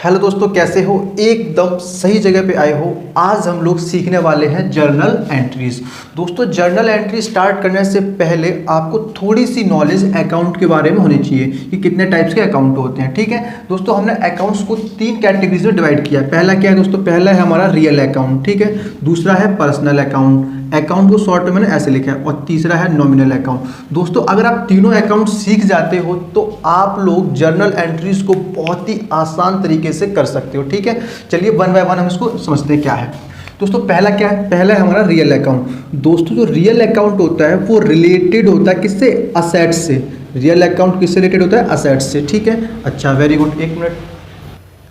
Hello दोस्तों, कैसे हो? एकदम सही जगह पे आए हो। आज हम लोग सीखने वाले हैं जर्नल एंट्रीज। दोस्तों, जर्नल एंट्री स्टार्ट करने से पहले आपको थोड़ी सी नॉलेज अकाउंट के बारे में होनी चाहिए कि कितने टाइप्स के अकाउंट होते हैं। ठीक है दोस्तों, हमने अकाउंट्स को 3 कैटेगरीज में डिवाइड किया है। पहला क्या है दोस्तों? पहला है हमारा रियल अकाउंट, ठीक है। दूसरा है पर्सनल अकाउंट, अकाउंट को शॉर्ट में मैंने ऐसे लिखा है। और तीसरा है नॉमिनल अकाउंट। दोस्तों, अगर आप तीनों अकाउंट सीख जाते हो तो आप लोग जर्नल एंट्रीज को बहुत ही आसान तरीके से कर सकते हो। ठीक है, चलिए वन बाय वन हम इसको समझते हैं क्या है। दोस्तों, पहला क्या है? पहला है हमारा रियल अकाउंट। दोस्तों, जो रियल अकाउंट होता है वो रिलेटेड होता है किससे? असेट्स से। रियल अकाउंट किससे रिलेटेड होता है? असेट्स से। ठीक है, अच्छा, वेरी गुड, एक मिनट।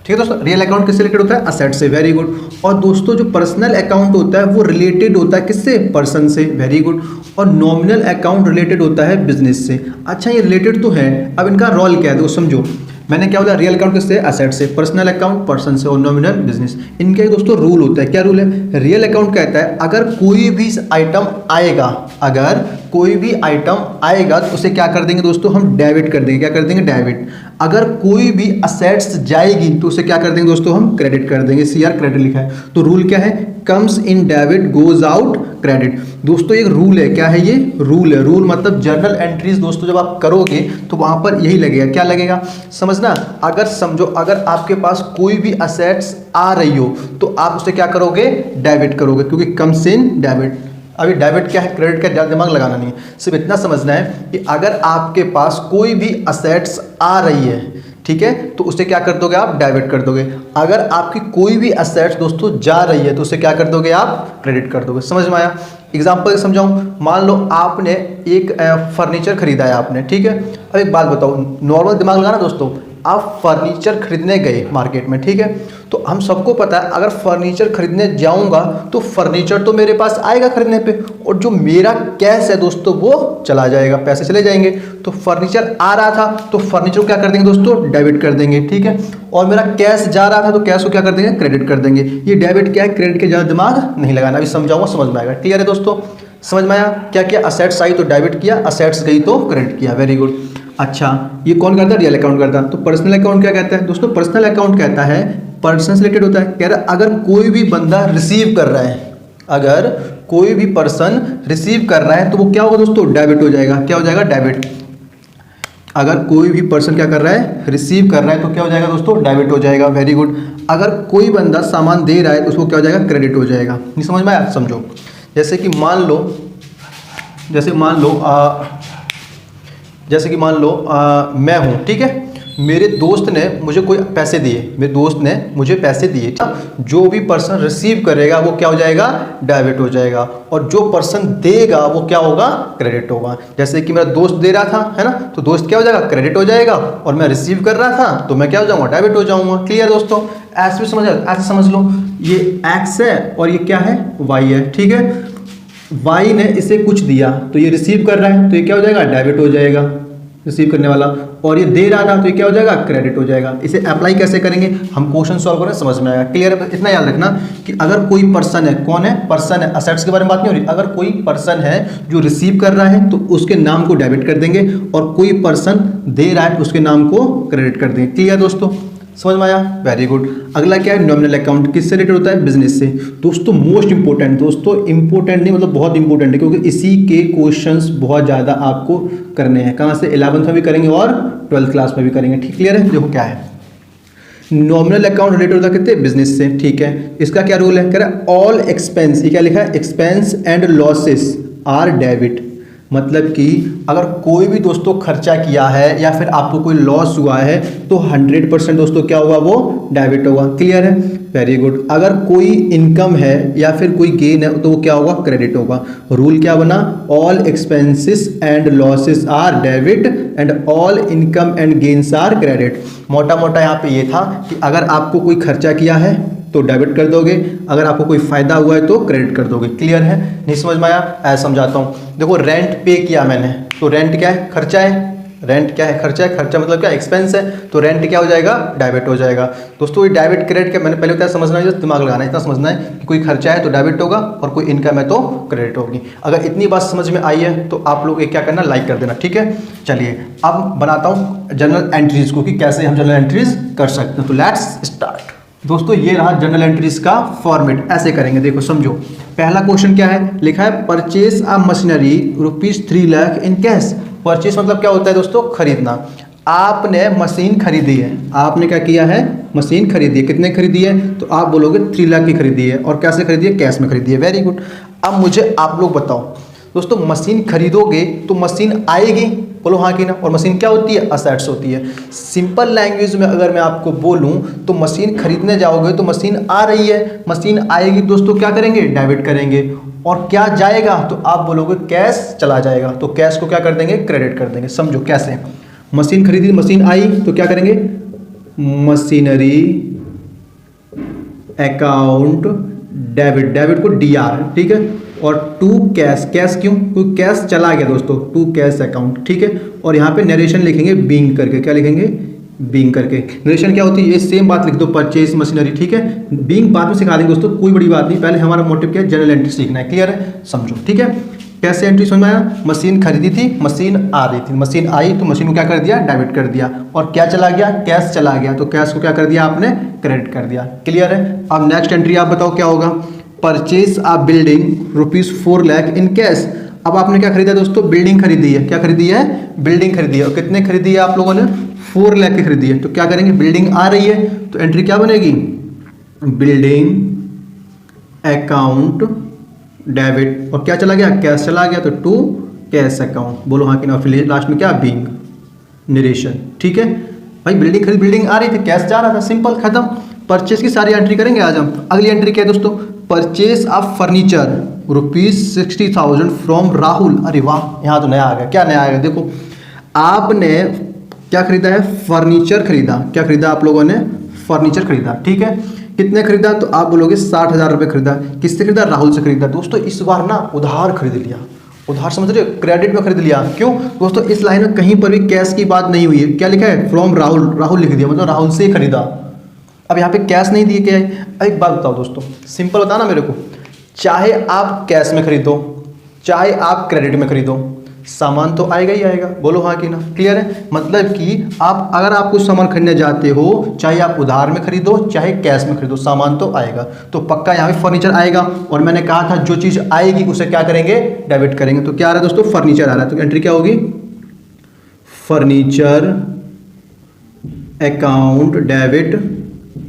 ठीक है दोस्तों, रियल अकाउंट किससे रिलेटेड होता है? असेट से। Very good. और दोस्तों, जो पर्सनल अकाउंट होता है वो रिलेटेड होता है किससे? पर्सन से। Very good. और नॉमिनल अकाउंट रिलेटेड होता है बिजनेस से। अच्छा, ये रिलेटेड तो है, अब इनका रोल क्या है दोस्तों समझो। मैंने क्या बोला? रियल अकाउंट किससे? असेट से। पर्सनल अकाउंट पर्सन से। और नॉमिनल बिजनेस। इनके दोस्तों रूल होता है। क्या रूल है? रियल अकाउंट कहता है अगर कोई भी आइटम आएगा, अगर कोई भी आइटम आएगा तो उसे क्या कर देंगे दोस्तों? हम डेबिट कर देंगे। क्या कर देंगे? डेबिट। अगर कोई भी असेट्स जाएगी तो उसे क्या कर देंगे दोस्तों? हम क्रेडिट कर देंगे। सीआर क्रेडिट लिखा है। तो रूल क्या है? Comes in debit goes out credit. दोस्तों, एक रूल है। क्या है ये? रूल है। रूल मतलब जर्नल एंट्रीज दोस्तों जब आप करोगे तो वहां पर यही लगेगा। क्या लगेगा समझना। अगर समझो, अगर आपके पास कोई भी असेट्स आ रही हो तो आप उसे क्या करोगे? डेबिट करोगे, क्योंकि कम्स इन डेबिट। अभी डेबिट क्या है, क्रेडिट का ज़्यादा दिमाग लगाना नहीं है, सिर्फ इतना समझना है कि अगर आपके पास कोई भी असेट्स आ रही है, ठीक है, तो उसे क्या कर दोगे आप? डेबिट कर दोगे। अगर आपकी कोई भी असेट्स दोस्तों जा रही है तो उसे क्या कर दोगे आप? क्रेडिट कर दोगे। समझ में आया? एग्जाम्पल समझाऊं। मान लो आपने एक फर्नीचर खरीदा है आपने, ठीक है। अब एक बात बताओ, नॉर्मल दिमाग लगाना दोस्तों। आप फर्नीचर खरीदने गए मार्केट में, ठीक है, तो हम सबको पता है अगर फर्नीचर खरीदने जाऊंगा तो फर्नीचर तो मेरे पास आएगा खरीदने पे, और जो मेरा कैश है दोस्तों वो चला जाएगा, पैसे चले जाएंगे। तो फर्नीचर आ रहा था तो फर्नीचर को क्या कर देंगे दोस्तों? डेबिट कर देंगे। ठीक है, और मेरा कैश जा रहा था तो कैश को क्या कर देंगे? क्रेडिट कर देंगे। ये डेबिट क्या है? क्रेडिट के ज़्यादा दिमाग नहीं लगाना। अभी समझाऊंगा, समझ में आएगा। क्लियर है दोस्तों? समझ में आया? क्या क्या? असेट्स आई तो डेबिट किया, असेट्स गई तो क्रेडिट किया। Very good. अच्छा, ये कौन करता है? रियल अकाउंट करता है। तो पर्सनल अकाउंट क्या कहता है दोस्तों? पर्सनल अकाउंट कहता है पर्सन से रिलेटेड होता है। कह रहा है अगर कोई भी बंदा रिसीव कर रहा है, अगर कोई भी पर्सन रिसीव कर रहा है तो वो क्या होगा दोस्तों? डेबिट हो जाएगा। क्या हो जाएगा? डेबिट। अगर कोई भी पर्सन क्या कर रहा है? रिसीव कर रहा है तो क्या हो जाएगा दोस्तों? डेबिट हो जाएगा। Very good. अगर कोई बंदा सामान दे रहा है तो उसको क्या हो जाएगा? क्रेडिट हो जाएगा। नहीं समझ में आया? समझो। जैसे कि मान लो मैं हूँ, ठीक है, मेरे दोस्त ने मुझे कोई पैसे दिए, मेरे दोस्त ने मुझे पैसे दिए। जो भी पर्सन रिसीव करेगा वो क्या हो जाएगा? डेबिट हो जाएगा। और जो पर्सन देगा वो क्या होगा? क्रेडिट होगा। जैसे कि मेरा दोस्त दे रहा था, है ना, तो दोस्त क्या हो जाएगा? क्रेडिट हो जाएगा। और मैं रिसीव कर रहा था तो मैं क्या हो जाऊँगा? डेबिट हो जाऊँगा। क्लियर दोस्तों? ऐसे भी ऐसे समझ लो, ये एक्स है और ये क्या है? वाई है। ठीक है, वाई ने इसे कुछ दिया तो ये रिसीव कर रहा है तो ये क्या हो जाएगा? डेबिट हो जाएगा, रिसीव करने वाला। और ये दे रहा था तो ये क्या हो जाएगा? क्रेडिट हो जाएगा। इसे अप्लाई कैसे करेंगे? हम क्वेश्चन सॉल्व करें, समझ में आएगा। क्लियर है? इतना याद रखना कि अगर कोई पर्सन है, कौन है? पर्सन है। असेट्स के बारे में बात नहीं हो रही। अगर कोई पर्सन है जो रिसीव कर रहा है तो उसके नाम को डेबिट कर देंगे, और कोई पर्सन दे रहा है तो उसके नाम को क्रेडिट कर देंगे। क्लियर दोस्तों? समझ में आया? Very good. अगला क्या है? Nominal account. किससे रिलेटेड होता है? बिजनेस से। दोस्तों, मोस्ट इंपोर्टेंट, दोस्तों इंपोर्टेंट नहीं मतलब बहुत इंपोर्टेंट है, क्योंकि इसी के क्वेश्चंस बहुत ज़्यादा आपको करने हैं। कहाँ से? 11th में भी करेंगे और 12th क्लास में भी करेंगे। ठीक, क्लियर है? देखो क्या है, नॉमिनल अकाउंट रिलेटेड होता है कितने? बिजनेस से। ठीक है, इसका क्या रूल है? कह रहा है ऑल एक्सपेंस, ये क्या लिखा है? Expense and losses are debit. मतलब कि अगर कोई भी दोस्तों खर्चा किया है या फिर आपको कोई लॉस हुआ है तो 100% दोस्तों क्या होगा? वो डेबिट होगा। क्लियर है? Very good. अगर कोई इनकम है या फिर कोई गेन है तो वो क्या होगा? क्रेडिट होगा। रूल क्या बना? All expenses and losses are debit and all income and gains are credit. मोटा मोटा यहाँ पे ये था कि अगर आपको कोई खर्चा किया है तो डेबिट कर दोगे, अगर आपको कोई फायदा हुआ है तो क्रेडिट कर दोगे। क्लियर है? नहीं समझ में आया? ऐसा समझाता हूँ। देखो, रेंट पे किया मैंने तो रेंट क्या है? खर्चा है, रेंट क्या है? खर्चा है। खर्चा मतलब क्या? एक्सपेंस है। तो रेंट क्या हो जाएगा? डेबिट हो जाएगा। दोस्तों ये डेबिट क्रेडिट क्या, मैंने पहले बताया, समझना है, दिमाग लगाना है, इतना समझना है कि कोई खर्चा है तो डेबिट होगा और कोई इनकम है तो क्रेडिट होगी। अगर इतनी बात समझ में आई है तो आप लोग एक क्या करना, लाइक कर देना, ठीक है। चलिए अब बनाता हूँ जर्नल एंट्रीज को कि कैसे हम जर्नल एंट्रीज कर सकते हैं। तो लेट्स स्टार्ट। दोस्तों ये रहा जर्नल एंट्रीज का फॉर्मेट, ऐसे करेंगे। देखो समझो, पहला क्वेश्चन क्या है, लिखा है purchase a machinery ₹3 lakh in cash. Purchase मतलब क्या होता है दोस्तों? खरीदना। आपने मशीन खरीदी है, आपने क्या किया है? मशीन खरीदी है। कितने खरीदी है? तो आप बोलोगे 3 लाख की खरीदी है। और कैसे खरीदी है? कैश में खरीदी है। Very good. अब मुझे आप लोग बताओ दोस्तों, मशीन खरीदोगे तो मशीन आएगी, बोलो हाँ कि ना। और मशीन क्या होती है? असेट्स होती है। सिंपल लैंग्वेज में अगर मैं आपको बोलूं तो मशीन खरीदने जाओगे तो मशीन आ रही है, मशीन आएगी दोस्तों, क्या करेंगे? डेबिट करेंगे। और क्या जाएगा? तो आप बोलोगे कैश चला जाएगा, तो कैश को क्या कर देंगे? क्रेडिट कर देंगे। समझो कैसे। मशीन खरीदी, मशीन आई तो क्या करेंगे? मशीनरी अकाउंट डेबिट, डेबिट को DR, ठीक है। और टू कैश, कैश क्यों? क्योंकि कैश चला गया दोस्तों, टू कैश अकाउंट, ठीक है। और यहाँ पे नरेशन लिखेंगे बीइंग करके। क्या लिखेंगे? बीइंग करके। नरेशन क्या होती है? ये सेम बात लिख दो, परचेज मशीनरी, ठीक है। बीइंग बाद में सिखा देंगे दोस्तों, कोई बड़ी बात नहीं। पहले हमारा मोटिव क्या है? जनरल एंट्री सीखना है। क्लियर है? समझो, ठीक है। कैसे एंट्री समझ में आया? मशीन खरीदी थी, मशीन आ रही थी, मशीन आई तो मशीन को क्या कर दिया? डेबिट कर दिया। और क्या चला गया? कैश चला गया, तो कैश को क्या कर दिया आपने? क्रेडिट कर दिया। क्लियर है? अब नेक्स्ट एंट्री आप बताओ क्या होगा? Purchase a building ₹4 lakh in cash. अब आपने क्या खरीदा दोस्तों? बिल्डिंग खरीदी है। क्या खरीदी है? बिल्डिंग खरीदी है। और कितने खरीदी है आप लोगों ने? 4 लाख की खरीदी है। तो क्या करेंगे? बिल्डिंग आ रही है तो एंट्री क्या बनेगी? Building account debit. और क्या चला गया? कैश चला गया, तो टू कैश अकाउंट। बोलो हाँ कि ना। फिर लास्ट में क्या? बीइंग नरेशन, ठीक है। भाई बिल्डिंग खरीद, बिल्डिंग आ रही थी, कैश जा रहा था, सिंपल, खत्म। परचेज की सारी एंट्री करेंगे आज हम। अगली एंट्री क्या है दोस्तों? Purchase of furniture ₹60,000 from Rahul. अरे वाह, यहाँ तो नया आ गया। क्या नया आएगा? देखो, आपने क्या खरीदा है? फर्नीचर खरीदा। क्या खरीदा आप लोगों ने? फर्नीचर खरीदा, ठीक है। कितने खरीदा? तो आप बोलोगे 60,000 रुपये खरीदा। किससे खरीदा? राहुल से खरीदा। दोस्तों इस बार ना उधार खरीद लिया। उधार समझ रहे हो? क्रेडिट में खरीद लिया। क्यों दोस्तों? इस लाइन में कहीं पर भी कैश की बात नहीं हुई है। क्या लिखा है? फ्रॉम राहुल, राहुल लिख दिया, मतलब राहुल से खरीदा। अब यहाँ पे कैश नहीं दिए, क्या है? एक बात बताओ दोस्तों, सिंपल बताना मेरे को, चाहे आप कैश में खरीदो चाहे आप क्रेडिट में खरीदो, सामान तो आएगा ही आएगा। बोलो हाँ कि ना। क्लियर है? मतलब कि आप अगर आप कुछ सामान खरीदने जाते हो, चाहे आप उधार में खरीदो चाहे कैश में खरीदो, सामान तो आएगा। तो पक्का यहाँ पे फर्नीचर आएगा। और मैंने कहा था जो चीज़ आएगी उसे क्या करेंगे? डेबिट करेंगे। तो क्या आ रहा है दोस्तों? फर्नीचर आ रहा है। तो एंट्री क्या होगी? Furniture account debit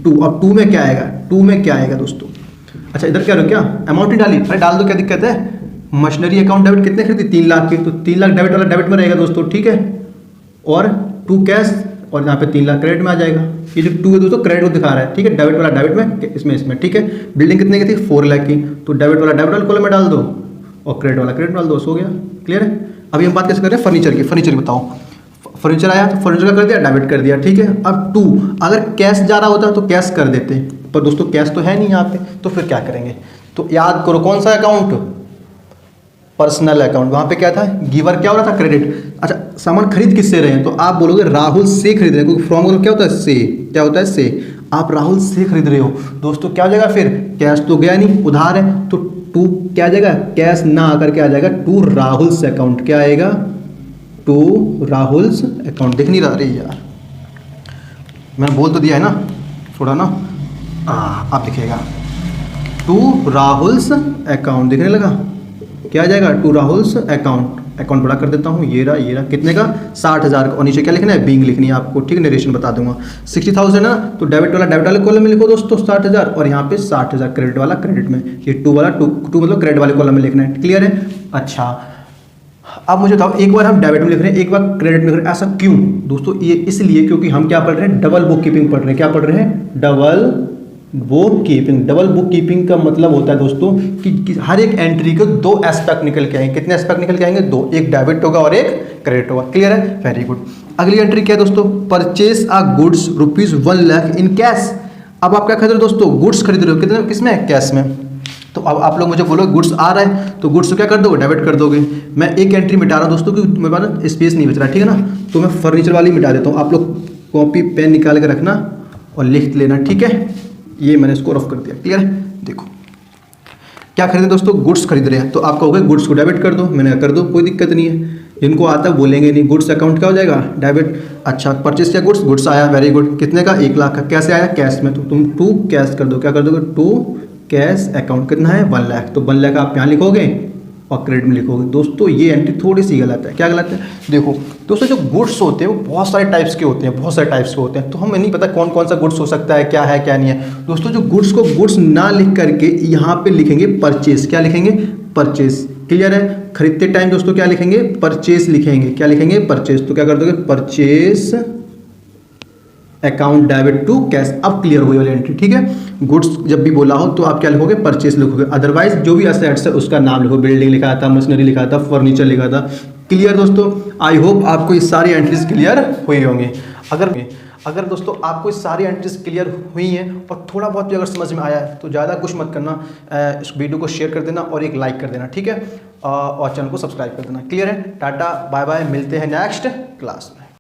to. अब टू में क्या आएगा? टू में क्या आएगा दोस्तों? अच्छा इधर क्या क्या अमाउंट ही डाली? अरे डाल दो, क्या दिक्कत है। मशीनरी अकाउंट डेबिट कितने खरीदी? 3 लाख की, तो 3 लाख डेबिट वाला डेबिट में रहेगा दोस्तों, ठीक है। और 2 कैश, और यहाँ पे 3 लाख क्रेडिट में आ जाएगा। ये जो 2 है दोस्तों क्रेडिट को दिखा रहा है, ठीक है। डेबिट वाला डेबिट में, इसमें, ठीक है। बिल्डिंग कितने की थी? 4 लाख की, तो डेबिट वाला डेबिट वाले कॉलम में डाल दो और क्रेडिट वाला क्रेडिट में डाल दो, हो गया। क्लियर है? अभी हम बात कैसे कर रहे हैं? फर्नीचर की। फर्नीचर बताओ, फर्नीचर आया तो फर्नीचर का कर दिया, डेबिट कर दिया, ठीक है। अब 2 अगर कैश जा रहा होता तो कैश कर देते, पर दोस्तों कैश तो है नहीं यहाँ पे, तो फिर क्या करेंगे? तो याद करो कौन सा अकाउंट? Personal account. वहाँ पे क्या था? गिवर क्या हो रहा था? क्रेडिट। अच्छा सामान खरीद किससे रहे हैं? तो आप बोलोगे राहुल से खरीद रहे हैं, क्योंकि फ्रॉम क्या होता है? से। क्या होता है? से। आप राहुल से खरीद रहे हो दोस्तों, क्या हो जाएगा फिर? कैश तो गया नहीं, उधार है, तो टू क्या आ जाएगा? कैश ना आकर के आ जाएगा टू राहुल्स अकाउंट। क्या आएगा? To Rahul's account. दिख नहीं रहा? अरे यार मैंने बोल तो दिया है ना, थोड़ा ना आप दिखेगा। टू राहुल्स अकाउंट दिखने लगा? क्या आ जाएगा? To Rahul's account. अकाउंट बड़ा कर देता हूँ, ये रहा कितने का? 60,000 का। और नीचे क्या लिखना है? बीइंग लिखनी है आपको, ठीक है। नरेशन बता दूंगा। 60,000 ना, तो डेबिट वाले कॉलम में लिखो दोस्तों 60,000, और यहाँ पे 60,000 क्रेडिट वाला क्रेडिट में। ये टू मतलब क्रेडिट वाले कॉलम में लिखना है। क्लियर है? अच्छा अब मुझे बताओ, एक बार हम डेबिट में लिख रहे हैं, एक बार क्रेडिट में लिख रहे हैं, ऐसा क्यों दोस्तों? ये इसलिए क्योंकि हम क्या पढ़ रहे हैं? डबल बुक कीपिंग पढ़ रहे हैं। क्या पढ़ रहे हैं? Double book keeping. Double book keeping का मतलब होता है दोस्तों कि हर एक एंट्री के 2 एस्पेक्ट निकल के आएंगे। कितने एस्पेक्ट निकल के आएंगे? 2। एक डेबिट होगा और एक क्रेडिट होगा। क्लियर है? Very good. अगली एंट्री क्या है दोस्तों? Purchase a goods ₹1 lakh in cash. अब आप क्या खरीद रहे हो दोस्तों? गुड्स खरीद रहे हो। कितने? किसमें? कैश में। तो अब आप लोग मुझे बोलो गुड्स आ रहा है तो गुड्स को क्या कर दोगे, डेबिट कर दोगे। मैं एक एंट्री मिटा रहा हूँ दोस्तों क्योंकि मेरे पास स्पेस नहीं बच रहा, ठीक है ना। तो मैं फर्नीचर वाली मिटा देता हूँ, आप लोग कॉपी पेन निकाल के रखना और लिख लेना, ठीक है। ये मैंने इसको रफ कर दिया, क्लियर है। देखो क्या खरीदे दोस्तों, गुड्स खरीद रहे हैं, तो आप कहोगे गुड्स को डेबिट कर दो, मैंने कर दो, कोई दिक्कत नहीं है। जिनको आता है बोलेंगे नहीं, गुड्स अकाउंट क्या हो जाएगा, डेबिट। अच्छा परचेस किया गुड्स, गुड्स आया, वेरी गुड, कितने का, 1 लाख का। कैसे आया, कैश में, तो तुम टू कैश कर दो, क्या कर दोगे, टू कैश अकाउंट, कितना है 1 लाख, तो 1 लाख आप यहाँ लिखोगे और क्रेडिट में लिखोगे। दोस्तों ये एंट्री थोड़ी सी गलत है, क्या गलत है, देखो दोस्तों जो गुड्स होते हैं वो बहुत सारे टाइप्स के होते हैं, बहुत सारे टाइप्स के होते हैं, तो हमें नहीं पता कौन कौन सा गुड्स हो सकता है, क्या नहीं है। दोस्तों जो गुड्स को गुड्स ना लिख करके यहाँ पे लिखेंगे परचेस, क्या लिखेंगे, परचेस, क्लियर है। खरीदते टाइम दोस्तों क्या लिखेंगे, परचेस लिखेंगे, क्या लिखेंगे, परचेस, तो क्या कर दोगे, purchase account debit to cash. अब क्लियर हुई वाली एंट्री, ठीक है। गुड्स जब भी बोला हो तो आप क्या लिखोगे, परचेस लिखोगे, अदरवाइज जो भी असेट्स है उसका नाम लिखो, बिल्डिंग लिखा था, मशीनरी लिखा था, फर्नीचर लिखा था। क्लियर दोस्तों, आई होप आपको ये सारी एंट्रीज क्लियर हुई होंगी। अगर दोस्तों आपको ये सारी एंट्रीज क्लियर हुई हैं और थोड़ा बहुत भी अगर समझ में आया है तो ज़्यादा कुछ मत करना, इस वीडियो को शेयर कर देना और एक लाइक कर देना, ठीक है, और चैनल को सब्सक्राइब कर देना। क्लियर है, टाटा बाय बाय, मिलते हैं नेक्स्ट क्लास में।